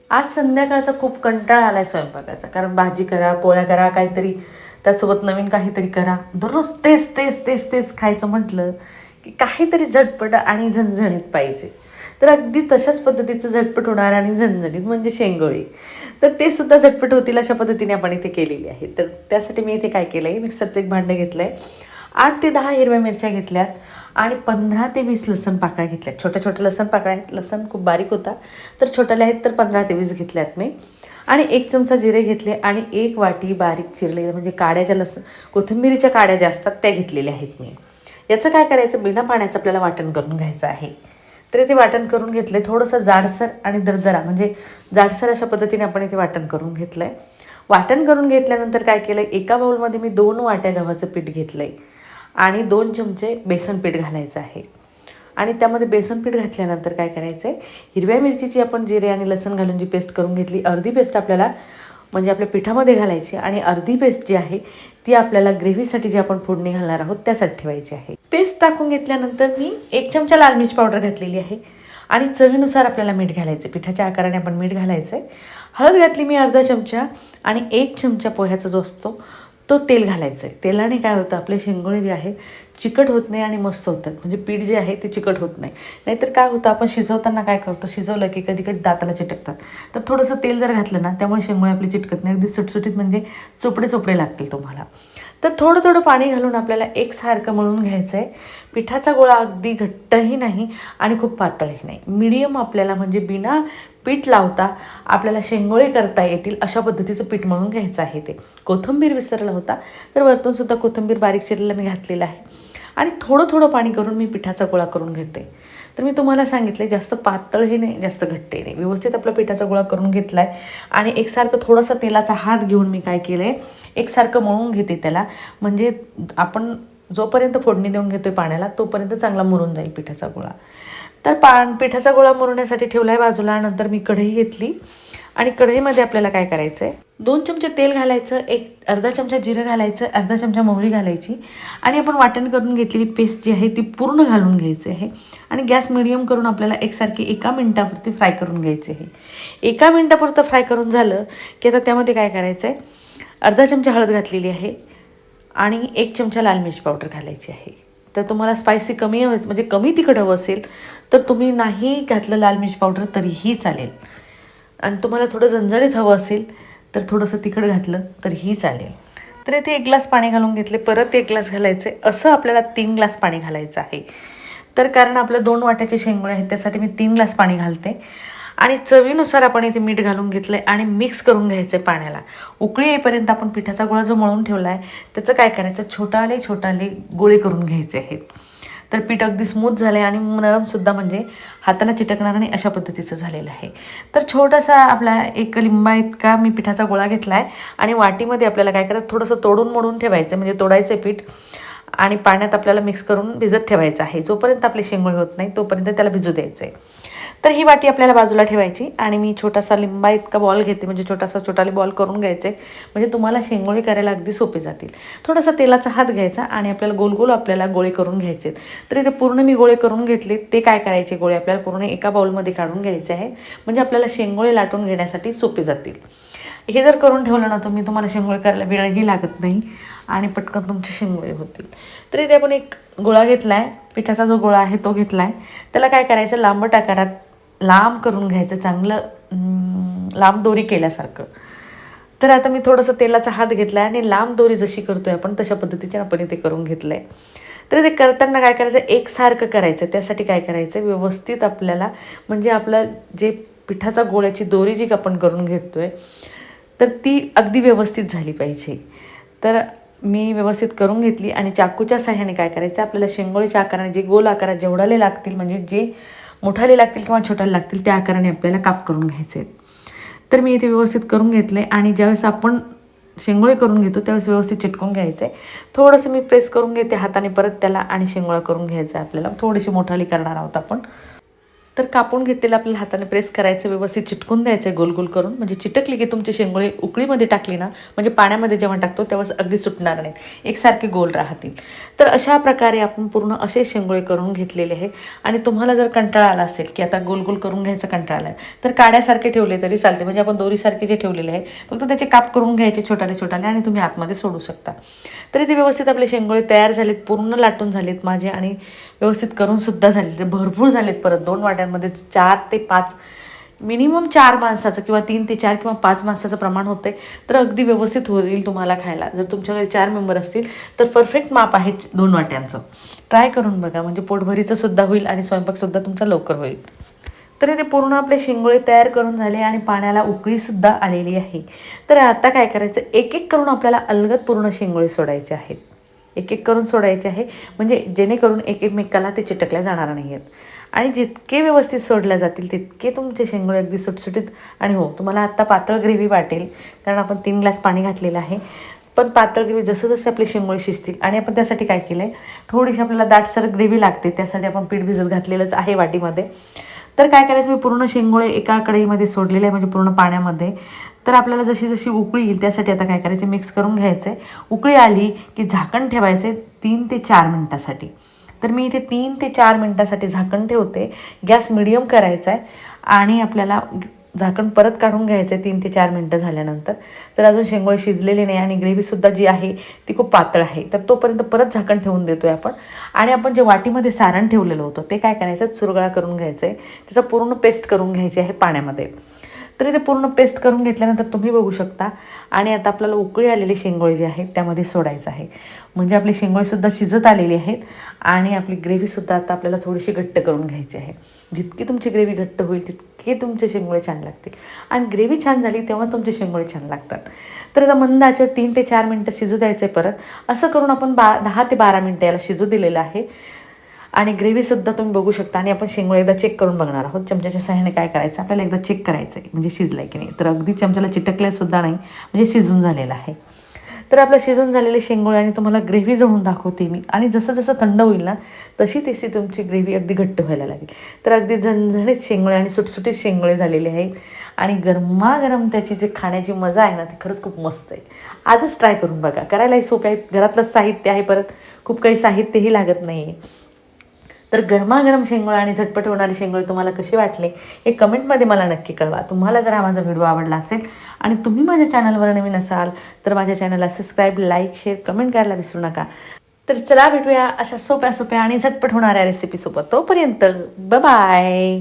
आज संध्याकाळचा खूप कंटाळा आलाय स्वयंपाकाचा, कारण भाजी करा, पोळ्या करा, काहीतरी त्यासोबत नवीन काहीतरी करा. दररोज तेच तेच तेच तेच खायचं म्हटलं की काहीतरी झटपट आणि झणझणीत पाहिजे. तर अगदी तशाच पद्धतीचं झटपट होणार आणि झणझणीत म्हणजे शेंगोळी. तर ते सुद्धा झटपट होतील अशा पद्धतीने आपण इथे केलेली आहे. तर त्यासाठी मी इथे काय केलं आहे, मिक्सरचं एक भांडं घेतलं आहे, 8 ते 10 हिरव्या मिरच्या घेतल्यात आणि 15 ते 20 लसण पाकळ्या घेतल्यात. छोट्या छोट्या लसण पाकळ्या आहेत, लसण खूप बारीक होता, तर छोट्याल्या आहेत तर 15 ते 20 घेतल्यात मी. आणि 1 चमचा जिरे घेतले आणि 1 वाटी बारीक चिरलेलं म्हणजे काड्या ज्या कोथिंबिरीच्या काड्या ज्या असतात त्या घेतलेल्या आहेत मी. याचं काय करायचं, बिना पाण्याचं आपल्याला वाटण करून घ्यायचं आहे. तर इथे वाटण करून घेतलं आहे, थोडंसं जाडसर आणि दरदरा म्हणजे जाडसर अशा पद्धतीने आपण इथे वाटण करून घेतलं आहे. वाटण करून घेतल्यानंतर काय केलं आहे, एका बाऊलमध्ये मी 2 वाट्या गव्हाचं पीठ घेतलं आहे आणि 2 चमचे बेसन पीठ घालायचं आहे. आणि त्यामध्ये बेसन पीठ घातल्यानंतर काय करायचं आहे, हिरव्या मिरचीची आपण जिरे आणि लसण घालून जी पेस्ट करून घेतली, अर्धी पेस्ट आपल्याला म्हणजे आपल्या पिठामध्ये घालायची आणि अर्धी पेस्ट जी आहे ती आपल्याला ग्रेव्हीसाठी जी आपण फोडणी घालणार आहोत त्यासाठी ठेवायची आहे. पेस्ट टाकून घेतल्यानंतर मी 1 चमचा लाल मिरच पावडर घातलेली आहे आणि चवीनुसार आपल्याला मीठ घालायचं, पिठाच्या आकाराने आपण मीठ घालायचं आहे. हळद घातली मी अर्धा चमचा आणि 1 चमचा पोह्याचा जो असतो तो तेल घालायचं आहे. तेलाने काय होतं, आपले शेंगोळे जे आहेत चिकट होत नाही आणि मस्त होतात, म्हणजे पीठ जे आहे ते चिकट होत नाही. नाहीतर काय होतं, आपण शिजवताना काय करतो, शिजवलं की कधी कधी दाताला चिटकतात. तर थोडंसं तेल जर घातलं ना, त्यामुळे शेंगोळे आपले चिटकत नाही, अगदी सुटसुटीत म्हणजे चोपडे चोपडे लागतील तुम्हाला. तर थोडं थोडं पाणी घालून आपल्याला एकसारखं मळून घ्यायचं आहे. पिठाचा गोळा अगदी घट्टही नाही आणि खूप पातळही नाही, मीडियम आपल्याला म्हणजे बिना पीठ लावता आपल्याला शेंगोळे करता येतील अशा पद्धतीचं पीठ मळून घ्यायचं आहे. ते कोथिंबीर विसरला होता, तर वरतूनसुद्धा कोथिंबीर बारीक चिरलेलं मी घातलेलं आहे आणि थोडं थोडं पाणी करून मी पिठाचा गोळा करून घेते. तर मी तुम्हाला सांगितले, जास्त पातळही नाही जास्त घट्टही नाही, व्यवस्थित आपला पिठाचा गोळा करून घेतला आहे आणि एकसारखं थोडासा तेलाचा हात घेऊन मी काय केलं आहे, एकसारखं मळून घेते त्याला. म्हणजे आपण जोपर्यंत फोडणी देऊन घेतो आहे पाण्याला तोपर्यंत चांगला मुरून जाईल पिठाचा गोळा. तर पिठाचा गोळा मुरण्यासाठी ठेवला आहे बाजूला. नंतर मी कढई घेतली आणि कढईमध्ये आपल्याला काय करायचं आहे, 2 चमचे तेल घालायचं, अर्धा चमचा जिरं घालायचं, अर्धा चमचा मोहरी घालायची आणि आपण वाटण करून घेतलेली पेस्ट जी आहे ती पूर्ण घालून घ्यायची आहे आणि गॅस मिडियम करून आपल्याला एकसारखी 1 मिनिटापुरती फ्राय करून घ्यायची आहे. 1 मिनिटापुरतं फ्राय करून झालं की आता त्यामध्ये काय करायचं आहे, अर्धा चमचा हळद घातलेली आहे आणि 1 चमचा लाल मिरच पावडर घालायची आहे. तर तुम्हाला स्पायसी कमी हवं म्हणजे कमी तिखट हवं असेल तर तुम्ही नाही घातलं लाल मिरच पावडर तरीही चालेल, आणि तुम्हाला थोडं झणझणीत हवं असेल तर थोडंसं तिखट घातलं तरीही चालेल. तर इथे 1 ग्लास पाणी घालून घेतले, परत 1 ग्लास घालायचे, असं आपल्याला 3 ग्लास पाणी घालायचं आहे. तर कारण आपलं 2 वाट्याचे शेंगोळे आहेत त्यासाठी मी 3 ग्लास पाणी घालते आणि चवीनुसार आपण इथे मीठ घालून घेतलं आहे आणि मिक्स करून घ्यायचं आहे पाण्याला. उकळी येईपर्यंत आपण पिठाचा गोळा जो मळून ठेवला आहे त्याचं काय करायचं, छोटाले गोळे करून घ्यायचे आहेत. तर पीठ अगदी स्मूथ झालं आहे आणि नरमसुद्धा, म्हणजे हाताला चिटकणार नाही अशा पद्धतीचं झालेलं आहे. तर छोटासा आपला 1 लिंबा इतका मी पिठाचा गोळा घेतला आहे आणि वाटीमध्ये आपल्याला काय करायचं, थोडंसं तोडून मोडून ठेवायचं, म्हणजे तोडायचं पीठ आणि पाण्यात आपल्याला मिक्स करून भिजत ठेवायचं आहे. जोपर्यंत आपले शेंगोळे होत नाही तोपर्यंत त्याला भिजू द्यायचं आहे. तर ही वाटी आपल्याला बाजूला ठेवायची आणि मी छोटासा लिंबा इतका बॉल घेते, म्हणजे छोटाले बॉल करून घ्यायचे, म्हणजे तुम्हाला शेंगोळे करायला अगदी सोपे जातील. थोडासा तेलाचा हात घ्यायचा आणि आपल्याला गोल आपल्याला गोळे करून घ्यायचे. तर इथे पूर्ण मी गोळे करून घेतले. ते काय करायचे, गोळे आपल्याला पूर्ण एका बाउलमध्ये काढून घ्यायचे आहे, म्हणजे आपल्याला शेंगोळे लाटून घेण्यासाठी सोपे जातील. हे जर करून ठेवलं ना तुम्ही, तुम्हाला शेंगोळे करायला वेळही लागत नाही आणि पटकन तुमचे शेंगोळे होतील. तर इथे आपण एक गोळा घेतला आहे, पिठाचा जो गोळा आहे तो घेतला आहे. त्याला काय करायचं, लांबट आकारात लांब करून घ्यायचं, चांगलं लांब दोरी केल्यासारखं. तर आता मी थोडंसं तेलाचा हात घेतला आहे आणि लांब दोरी जशी करतोय आपण तशा पद्धतीचे आपण इथे करून घेतलं आहे. तर ते करताना काय करायचं, एकसारखं करायचं. त्यासाठी काय करायचं, व्यवस्थित आपल्याला म्हणजे आपलं जे पिठाचा गोळ्याची दोरी जी आपण करून घेतोय तर ती अगदी व्यवस्थित झाली पाहिजे. तर मी व्यवस्थित करून घेतली आणि चाकूच्या साह्याने काय करायचं, आपल्याला शेंगोळीच्या आकाराने जे गोल आकारात जेवढाले लागतील, म्हणजे जे मोठाले लागतील किंवा छोटाले लागतील त्या आकाराने आपल्याला काप करून घ्यायचे आहेत. तर मी इथे व्यवस्थित करून घेतले आणि ज्यावेळेस आपण शेंगोळे करून घेतो त्यावेळेस व्यवस्थित चिटकून घ्यायचं आहे. थोडंसं मी प्रेस करून घेते हाताने परत त्याला आणि शेंगोळा करून घ्यायचा आहे आपल्याला. थोडीशी मोठाली करणार आहोत आपण. तर कापून घेतलेलं आपल्याला हाताने प्रेस करायचं, व्यवस्थित चिटकून द्यायचं गोल गोल करून, म्हणजे चिटकली की तुमची शेंगोळे उकळीमध्ये टाकली ना, म्हणजे पाण्यामध्ये जेव्हा टाकतो तेव्हा अगदी सुटणार नाहीत, एकसारखे गोल राहतील. तर अशा प्रकारे आपण पूर्ण असे शेंगोळे करून घेतलेले आहेत. आणि तुम्हाला जर कंटाळा आला असेल की आता गोल गोल करून घ्यायचा कंटाळा आला आहे, तर काड्यासारखे ठेवले तरी चालते, म्हणजे आपण दोरीसारखे जे ठेवलेले आहे फक्त त्याचे काप करून घ्यायचे छोटाले छोटाले आणि तुम्ही आतमध्ये सोडू शकता. तरी ते व्यवस्थित आपले शेंगोळे तयार झालेत, पूर्ण लाटून झालेत माझे आणि व्यवस्थित करून सुद्धा झाले, ते भरपूर झालेत. परत 2 वाट्यांमध्ये 4 ते 5 मिनिमम 4 माणसाचं किंवा 3 ते 4 किंवा 5 माणसाचं प्रमाण होते, तर अगदी व्यवस्थित होईल तुम्हाला खायला. जर तुमच्याकडे 4 मेंबर असतील तर परफेक्ट माप आहे 2 वाट्यांचं. ट्राय करून बघा, म्हणजे पोटभरीचं सुद्धा होईल आणि स्वयंपाकसुद्धा तुमचा लवकर होईल. तरी ते पूर्ण आपले शेंगोळे तयार करून झाले आणि पाण्याला उकळीसुद्धा आलेली आहे. तर आता काय करायचं, एक एक करून आपल्याला अलगद पूर्ण शेंगोळे सोडायचे आहेत. एक एक करून सोडायचे आहे, म्हणजे जेणेकरून एकमेकाला ते चिटकल्या जाणार नाही आहेत. आणि जितके व्यवस्थित सोडल्या जातील तितके तुमचे शेंगोळे अगदी सुटसुटीत. आणि हो, तुम्हाला आत्ता पातळ ग्रेव्ही वाटेल, कारण आपण 3 ग्लास पाणी घातलेलं आहे. पण पातळ ग्रेव्ही जसं जसे आपले शेंगोळे शिजतील, आणि आपण त्यासाठी काय केलं आहे, थोडीशी आपल्याला दाटसर ग्रेव्ही लागते, त्यासाठी आपण पीठ भिजत घातलेलंच आहे वाटीमध्ये. तर काय करायचं, मी पूर्ण शेंगोळे एका कढईमध्ये सोडलेले आहे, म्हणजे पूर्ण पाण्यामध्ये. तर आपल्याला जशी जशी उकळी येईल त्यासाठी आता काय करायचं, मिक्स करून घ्यायचं आहे. उकळी आली की झाकण ठेवायचं आहे 3 ते 4 मिनटासाठी. तर मी इथे 3 ते 4 मिनटासाठी झाकण ठेवते. गॅस मिडियम करायचा आहे आणि आपल्याला झाकण परत काढून घ्यायचं आहे 3 ते 4 मिनटं झाल्यानंतर. तर अजून शेंगोळे शिजलेले नाही आणि ग्रेव्हीसुद्धा जी आहे ती खूप पातळ आहे, तर तोपर्यंत परत झाकण ठेवून देतो आहे आपण. आणि आपण जे वाटीमध्ये सारण ठेवलेलं होतं ते काय करायचं, चुरगळा करून घ्यायचं आहे, त्याचं पूर्ण पेस्ट करून घ्यायची आहे पाण्यामध्ये. तरी ते पूर्ण पेस्ट करून घेतल्यानंतर तुम्ही बघू शकता. आणि आता आपल्याला उकळी आलेली शेंगोळे जे आहेत त्यामध्ये सोडायचं आहे, म्हणजे आपले शेंगोळेसुद्धा शिजत आलेले आहेत आणि आपली ग्रेव्हीसुद्धा आता आपल्याला थोडीशी घट्ट करून घ्यायची आहे. जितकी तुमची ग्रेव्ही घट्ट होईल तितके तुमचे शेंगोळे छान लागतील, आणि ग्रेव्ही छान झाली तेव्हा तुमचे शेंगोळे छान लागतात. तर आता मंद आचेवर 3 ते 4 मिनटं शिजू द्यायचं आहे परत. असं करून आपण 10 ते 12 मिनटं याला शिजू दिलेलं आहे. आणि ग्रेव्हीसुद्धा तुम्ही बघू शकता. आणि आपण शेंगोळे एकदा चेक करून बघणार आहोत. चमच्याच्या सहाय्याने काय करायचं, आपल्याला एकदा चेक करायचं आहे म्हणजे शिजलं आहे की नाही. तर अगदी चमच्याला चिटकलेसुद्धा नाही, म्हणजे शिजून झालेलं आहे. तर आपलं शिजून झालेले शेंगोळे आणि तुम्हाला ग्रेव्ही जळून दाखवते मी. आणि जसं जसं थंड होईल ना तशी तशी तुमची ग्रेव्ही अगदी घट्ट व्हायला लागेल. तर अगदी झणझणीत शेंगोळे आणि सुटसुटीत शेंगोळे झालेले आहेत. आणि गरमागरम त्याची जी खाण्याची मजा आहे ना ती खरंच खूप मस्त आहे. आजच ट्राय करून बघा, करायलाही सोपं आहे, घरातलंच साहित्य आहे, परत खूप काही साहित्यही लागत नाही आहे. तर गरमागरम शेंगोळे आणि झटपट होणारे शेंगोळे तुम्हाला कसे वाटले हे कमेंटमध्ये मला नक्की कळवा. तुम्हाला जर हा माझा व्हिडिओ आवडला असेल आणि तुम्ही माझ्या चॅनलवर नवीन असाल तर माझ्या चॅनलला सबस्क्राईब, लाईक, शेअर, कमेंट करायला विसरू नका. तर चला भेटूया अशा सोप्या सोप्या आणि झटपट होणाऱ्या रेसिपीसोबत. तोपर्यंत बाय.